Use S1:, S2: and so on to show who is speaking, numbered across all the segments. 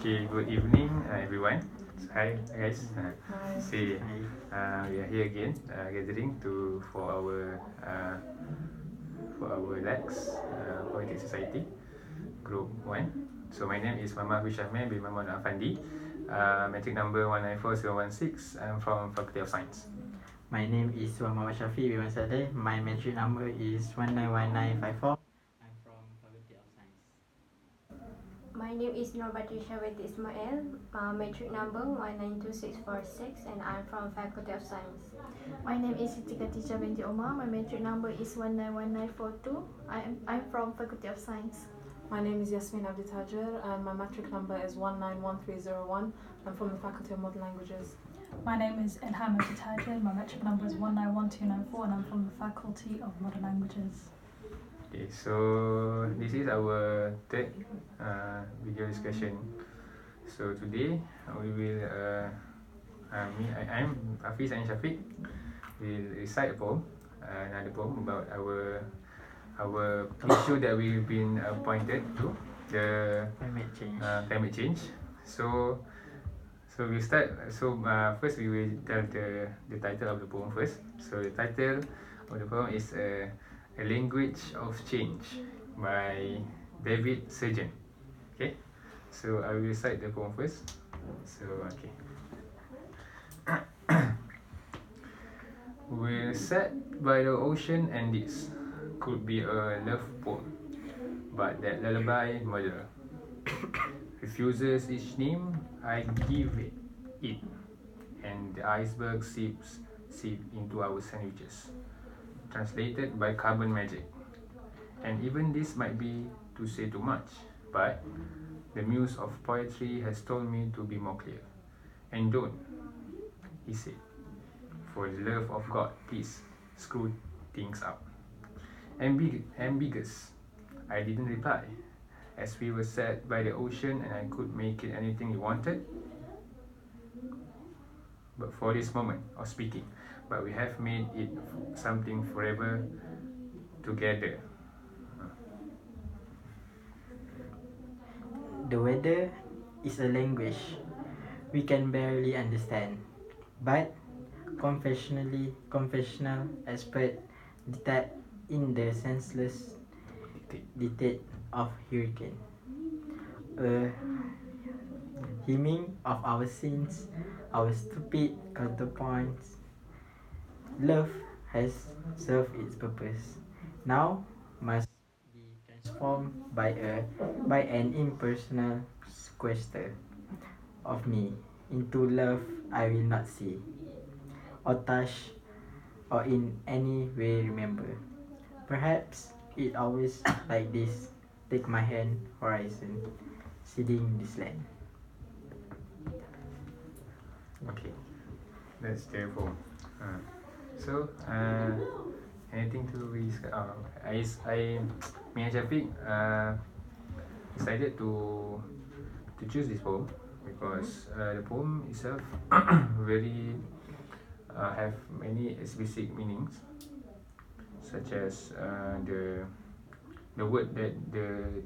S1: Okay, good evening, everyone. So, hi, guys.
S2: Hi.
S1: See,
S3: Hi.
S1: we are here again, gathering for our Lex Poetic Society Group One. So my name is Mama Hushahmeh bin Mahmud Afandi, metric number 194016. I'm from Faculty of Science.
S3: My name is Muhammad Shafi Bimansade. My metric number is 191954. I'm from Faculty of Science.
S2: My name is Nur Batrisha Weti Ismail, matric number 192646, and I'm from Faculty of Science.
S4: My name is Siti Khatijah binti Omar. My matric number is 191942. I'm from Faculty of Science.
S5: My name is Yasmin Abditajer and my matric number is 191301. I'm from the Faculty of Modern Languages.
S6: My name is Ilham Abditajer. My metric number is 191294 and I'm from the Faculty of Modern Languages.
S1: Okay, so this is our third video discussion. So today we will, I'm Hafiz and Shafiq will recite a poem, another poem about our issue that we've been pointed to, the climate change. So we start. So first we will tell the title of the poem first. So the title of the poem is A Language of Change by David Surgeon. Okay, so I will recite the poem first. So okay. We're sat by the ocean and this could be a love poem, but that lullaby murder refuses each name I give it, and the iceberg seep into our sandwiches, translated by carbon magic. And even this might be to say too much, but the muse of poetry has told me to be more clear. And don't, he said, for the love of God, please screw things up. Ambiguous, I didn't reply, as we were sat by the ocean and I could make it anything you wanted. But for this moment of speaking, but we have made it something forever together.
S3: The weather is a language we can barely understand, but confessional expert detect in the senseless dictate of hurricane. A hymning of our sins, our stupid counterpoints. Love has served its purpose. Now must be transformed by an impersonal sequester of me into love I will not see or touch or in any way remember. Perhaps it always like this. Take my hand, horizon, seeding this land.
S1: Okay, that's the poem. So anything to discuss? Me and Shafiq decided to choose this poem because the poem itself very have many explicit meanings, such as the word that the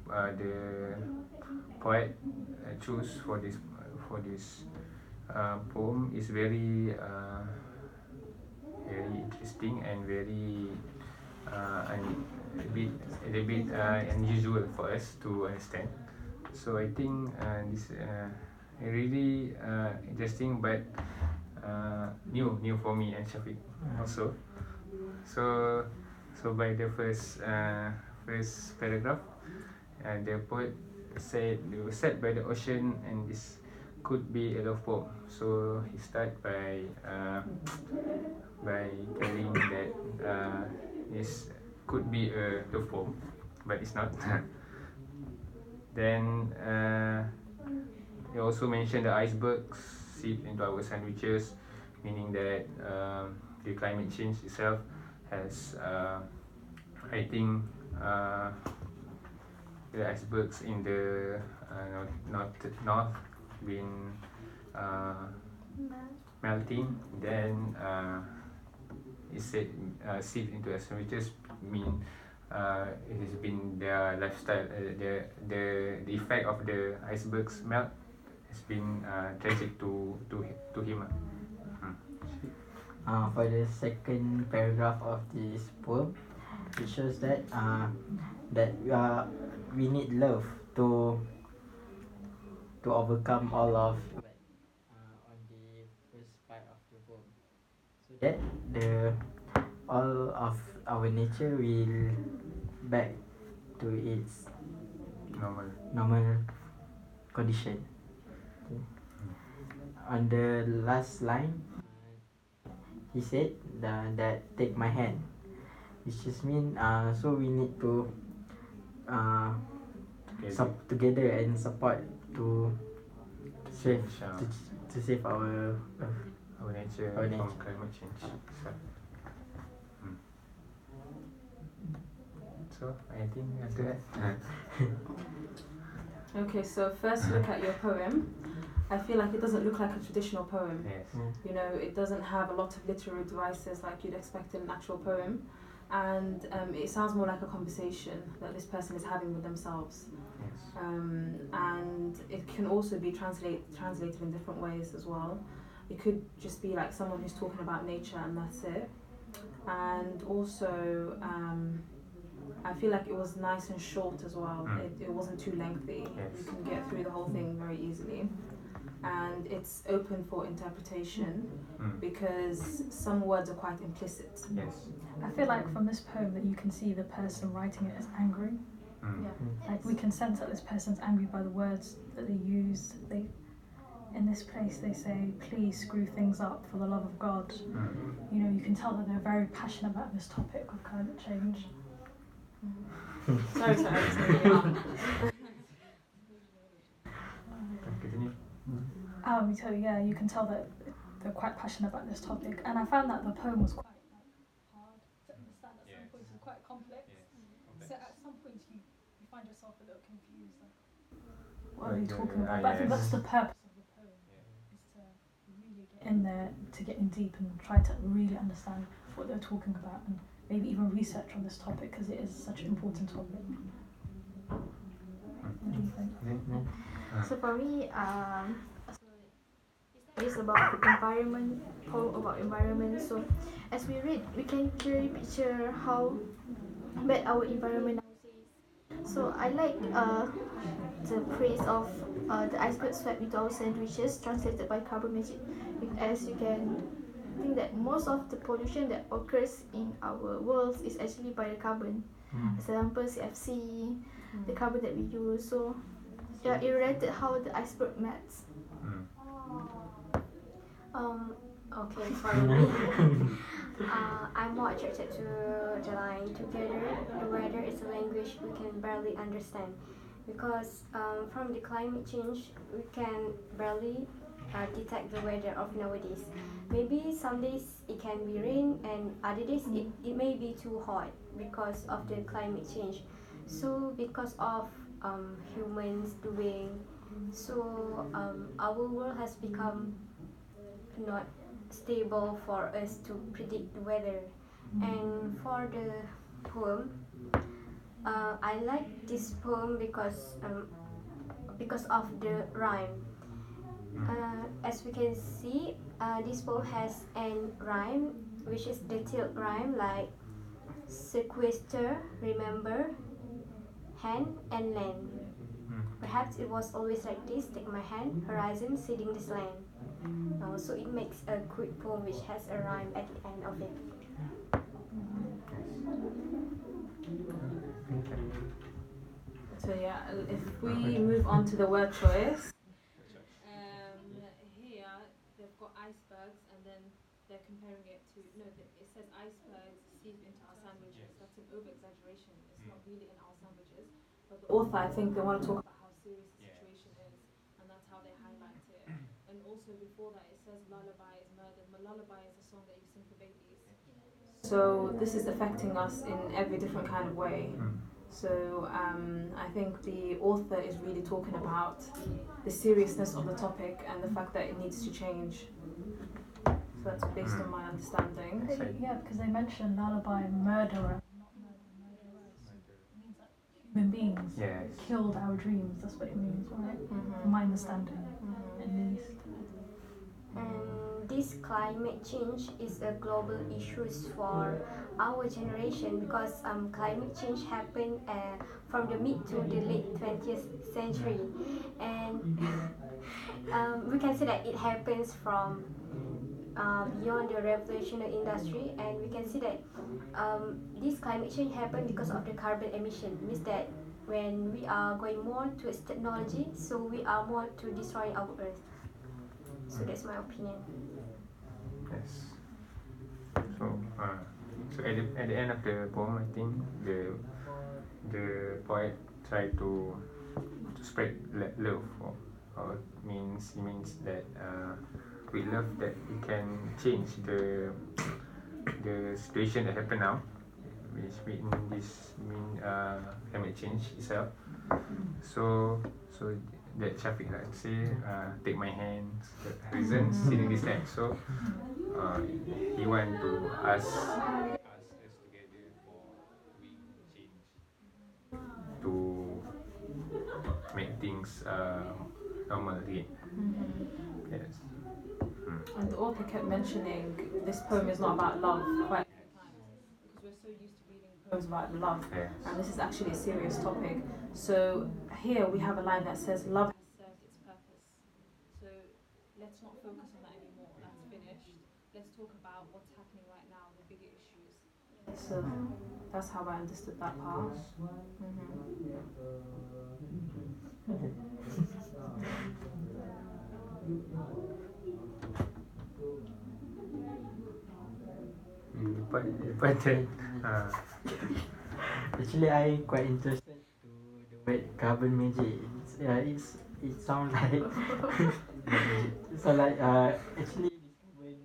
S1: poet choose for this poem is very interesting and very a bit unusual for us to understand. So I think this really interesting, but new for me and Shafiq also. So by the first paragraph, the poet said they were sat by the ocean and this could be a love poem. So he start by telling that this could be a love poem, but it's not. Then he also mentioned the icebergs seep into our sandwiches, meaning that the climate change itself has, I think, the icebergs in the north been melting. Then it said seep into the sandwiches mean it has been their lifestyle. The effect of the icebergs melt has been tragic to him.
S3: For the second paragraph of this poem, it shows that we need love to overcome all of on the first part of the poem, so that the all of our nature will back to its normal condition. Okay. On the last line, he said that take my hand, which just mean so we need to together and support to save to save our
S1: nature
S3: Our
S1: from
S3: nature.
S1: climate change. So I think after that.
S5: Okay, so first look at your poem. I feel like it doesn't look like a traditional poem.
S1: Yes.
S5: You know, it doesn't have a lot of literary devices like you'd expect in an actual poem. And it sounds more like a conversation that this person is having with themselves.
S1: Yes.
S5: And it can also be translated in different ways as well. It could just be like someone who's talking about nature and that's it. And also, I feel like it was nice and short as well. It wasn't too lengthy.
S1: Yes.
S5: You can get through the whole thing very easily. And it's open for interpretation because some words are quite implicit.
S1: Yes.
S6: I feel like from this poem that you can see the person writing it is angry. Like we can sense that this person's angry by the words that they use. In this place they say, please screw things up for the love of God. You know, you can tell that they're very passionate about this topic of climate change.
S5: Sorry, I was moving on.
S1: Continue.
S6: So yeah, you can tell that they're quite passionate about this topic, and I found that the poem was quite hard to understand at some points. It's quite complex. So at some points you find yourself a little confused, like what are they talking about? But I think that's the purpose of the poem, is to really get in there, to get in deep and try to really understand what they're talking about, and maybe even research on this topic because it is such an important topic. What do you think?
S4: So for me, it's about environment, poem about environment. So as we read, we can clearly picture how bad our environment now is. So I like the phrase of the iceberg swept into our sandwiches, translated by carbon magic. As you can think that most of the pollution that occurs in our world is actually by the carbon. Example, CFC, the carbon that we use. So yeah, it related how the iceberg melts.
S2: Okay, for me, I'm more attracted to the line together. The weather is a language we can barely understand because from the climate change we can barely detect the weather of nowadays. Maybe some days it can be rain and other days it may be too hot because of the climate change. So because of humans doing so, our world has become not stable for us to predict the weather. And for the poem, I like this poem because of the rhyme. As we can see, this poem has an rhyme, which is the tilt rhyme, like sequester, remember, hand and land. Perhaps it was always like this, take my hand, horizon, seeding this land. So it makes a quick poem which has a rhyme at the end of it.
S5: So yeah, if we move on to the word choice, here they've got icebergs and then they're comparing it to, it says icebergs seep into our sandwiches. That's an over-exaggeration. It's not really in our sandwiches. But the author, I think they want to talk about how serious the situation is, and that's how they highlight it. And also before that, it says lullaby is murdered. Lullaby is a song that you sing for babies. So this is affecting us in every different kind of way. So I think the author is really talking about the seriousness of the topic and the fact that it needs to change. So that's based on my understanding.
S6: Yeah, because they mention lullaby and murderer, not murderer. So it means that human beings
S1: Yes.
S6: killed our dreams. That's what it means, right?
S2: Mm-hmm.
S6: From my understanding,
S2: Mm-hmm.
S6: at least.
S2: And this climate change is a global issue for our generation because climate change happened from the mid to the late 20th century, and we can say that it happens from beyond the revolutionary industry, and we can see that this climate change happened because of the carbon emission. Means that when we are going more towards technology, so we are more to destroy our earth. So that's my opinion.
S1: Yes. So, so at the end of the poem, I think the poet tried to spread love, or he means that with love that we can change the situation that happen now, which mean this mean climate change itself. So that Shafiq like say, take my hands, the reasons sitting this time. So he want to ask us together for doing change to make things normal again.
S5: Mm-hmm.
S1: Yes.
S5: And the author kept mentioning this poem is not about love quite a few times because we're so used to reading poems about love,
S1: Yes.
S5: and this is actually a serious topic. So here we have a line that says, "Love has served its purpose." So let's not focus on that anymore. That's finished. Let's talk about what's happening right now, the bigger issues. So that's how I understood that part.
S1: But then,
S3: Actually, I quite interested to the word carbon magic. It sounds like so like actually this carbon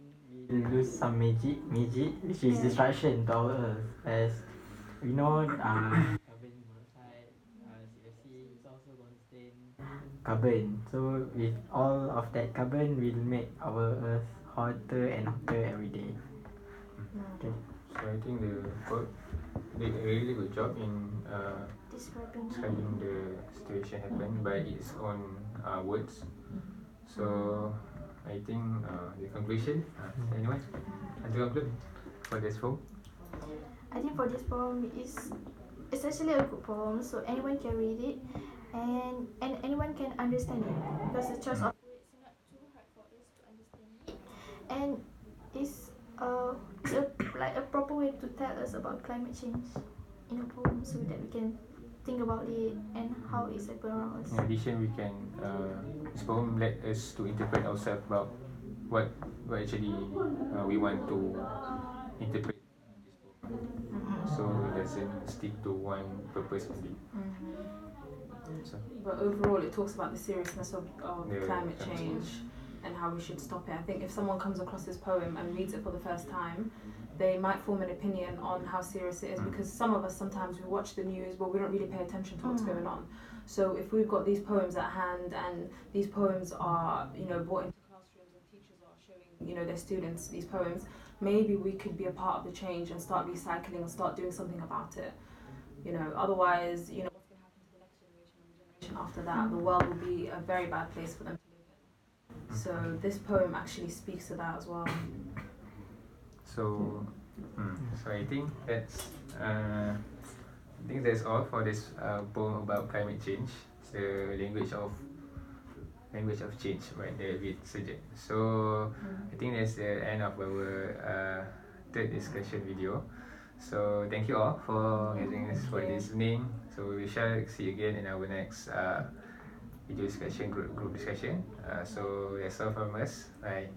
S3: will lose some magic which is destruction to our earth, as we know carbon monoxide, CFC is also contain carbon. So with all of that carbon will make our earth hotter and hotter every day. Okay.
S1: so I think the poet did a really good job in
S2: Describing.
S1: describing the situation happened by its own words. So I think the conclusion. Anyone want to conclude for this poem?
S4: I think for this poem is it's actually a good poem, so anyone can read it, and anyone can understand it because the choice of words is not too hard for us to understand it, and it's a like a proper way to tell us about climate change in a poem, so that we can think about it and how it's happening around us.
S1: In addition, we can this poem let us to interpret ourselves about what actually we want to interpret this poem. So it doesn't stick to one purpose only. So
S5: But overall, it talks about the seriousness of
S1: Yeah,
S5: climate
S1: climate
S5: change and how we should stop it. I think if someone comes across this poem and reads it for the first time, they might form an opinion on how serious it is, because some of us sometimes we watch the news but we don't really pay attention to what's going on. So if we've got these poems at hand and these poems are, brought into classrooms and teachers are showing, their students these poems, maybe we could be a part of the change and start recycling and start doing something about it. Otherwise, what's going to happen to the next generation and the generation after that? The world will be a very bad place for them to live in. So this poem actually speaks to that as well.
S1: so so I think that's all for this poem about climate change. It's the language of change by David Surgeon. So I think that's the end of our third discussion video. So thank you all for joining us for listening. So we shall see you again in our next video discussion, group discussion. So that's all from us. Bye.